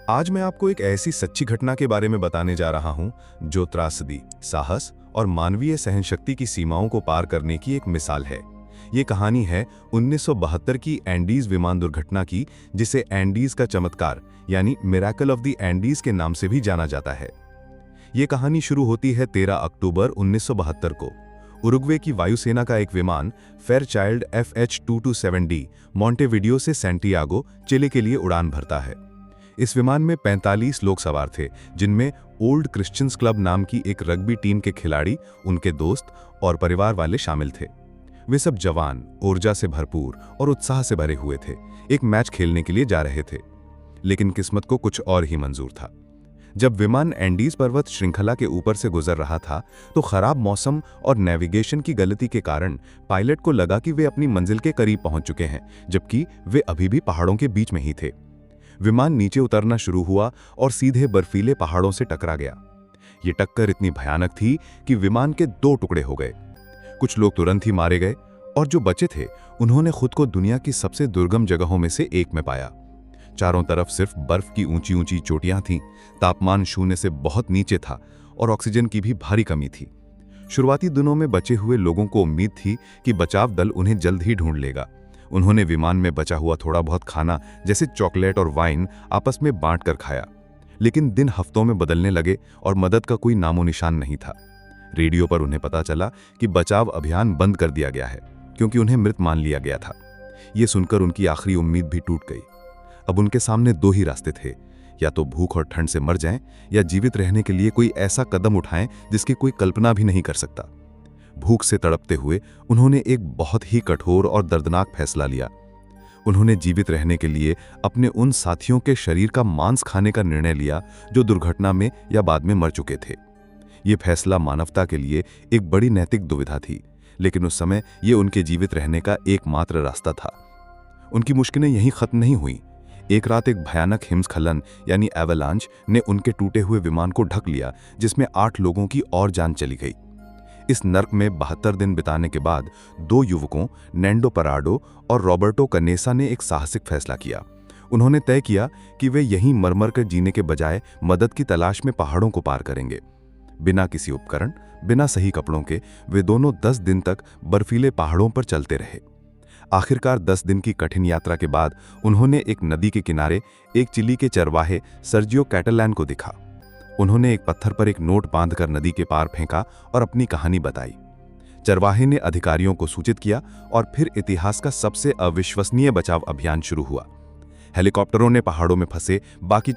आज मैं आपको एक ऐसी सच्ची घटना के बारे में बताने जा रहा हूं जो त्रासदी, साहस और मानवीय सहनशक्ति की सीमाओं को पार करने की एक मिसाल है। ये कहानी है 1972 की एंडीज विमान दुर्घटना की, जिसे एंडीज का चमत्कार यानी मिरेकल ऑफ द एंडीज के नाम से भी जाना जाता है। ये कहानी शुरू होती है 13 अक्टूबर 1972 को। उरुग्वे की वायुसेना का एक विमान फेयरचाइल्ड FH-227D मॉन्टेविडियो से सैंटियागो, चिली के लिए उड़ान भरता है। इस विमान में 45 लोग सवार थे, जिनमें ओल्ड क्रिश्चियंस क्लब नाम की एक रग्बी टीम के खिलाड़ी, उनके दोस्त और परिवार वाले शामिल थे। वे सब जवान, ऊर्जा से भरपूर और उत्साह से भरे हुए थे। एक मैच खेलने के लिए जा रहे थे, लेकिन किस्मत को कुछ और ही मंजूर था। जब विमान एंडीज पर्वत श्रृंखला के ऊपर से गुजर रहा था, तो खराब मौसम और नेविगेशन की गलती के कारण पायलट को लगा कि वे अपनी मंजिल के करीब पहुंच चुके हैं, जबकि वे अभी भी पहाड़ों के बीच में ही थे। विमान नीचे उतरना शुरू हुआ और सीधे बर्फीले पहाड़ों से टकरा गया। ये टक्कर इतनी भयानक थी कि विमान के 2 टुकड़े हो गए। कुछ लोग तुरंत ही मारे गए और जो बचे थे, उन्होंने खुद को दुनिया की सबसे दुर्गम जगहों में से एक में पाया। चारों तरफ सिर्फ बर्फ की ऊंची ऊंची चोटियां थीं, तापमान शून्य से बहुत नीचे था और ऑक्सीजन की भी भारी कमी थी। शुरुआती दिनों में बचे हुए लोगों को उम्मीद थी कि बचाव दल उन्हें जल्द ही ढूंढ लेगा। उन्होंने विमान में बचा हुआ थोड़ा बहुत खाना, जैसे चॉकलेट और वाइन, आपस में बांट कर खाया। लेकिन दिन हफ्तों में बदलने लगे और मदद का कोई नामो निशान नहीं था। रेडियो पर उन्हें पता चला कि बचाव अभियान बंद कर दिया गया है, क्योंकि उन्हें मृत मान लिया गया था। ये सुनकर उनकी आखिरी उम्मीद भी टूट गई। अब उनके सामने 2 ही रास्ते थे, या तो भूख और ठंड से मर जाएं, या जीवित रहने के लिए कोई ऐसा कदम उठाएं जिसकी कोई कल्पना भी नहीं कर सकता। भूख से तड़पते हुए उन्होंने एक बहुत ही कठोर और दर्दनाक फैसला लिया। उन्होंने जीवित रहने के लिए अपने उन साथियों के शरीर का मांस खाने का निर्णय लिया जो दुर्घटना में या बाद में मर चुके थे। ये फैसला मानवता के लिए एक बड़ी नैतिक दुविधा थी, लेकिन उस समय ये उनके जीवित रहने का एकमात्र रास्ता था। उनकी मुश्किलें यहीं खत्म नहीं हुई। एक रात एक भयानक हिमस्खलन यानी एवलांच ने उनके टूटे हुए विमान को ढक लिया, जिसमें 8 लोगों की और जान चली गई। इस नर्क में 72 दिन बिताने के बाद 2 युवकों, नैंडो पराडो और रॉबर्टो कनेसा ने एक साहसिक फैसला किया। उन्होंने तय किया कि वे यहीं मर कर जीने के बजाय मदद की तलाश में पहाड़ों को पार करेंगे। बिना किसी उपकरण, बिना सही कपड़ों के वे दोनों 10 दिन तक बर्फीले पहाड़ों पर चलते रहे। आखिरकार 10 दिन की कठिन यात्रा के बाद उन्होंने एक नदी के किनारे एक चिली के चरवाहे सर्जियो कैटलान को दिखा। उन्होंने एक पत्थर पर एक नोट बांधकर नदी के पार फेंका और अपनी कहानी बताई। चरवाहे ने अधिकारियों को सूचित किया और फिर इतिहास का सबसे अविश्वसनीय बचाव अभियान शुरू हुआ। हेलीकॉप्टरों ने पहाड़ों में फंसे बाकी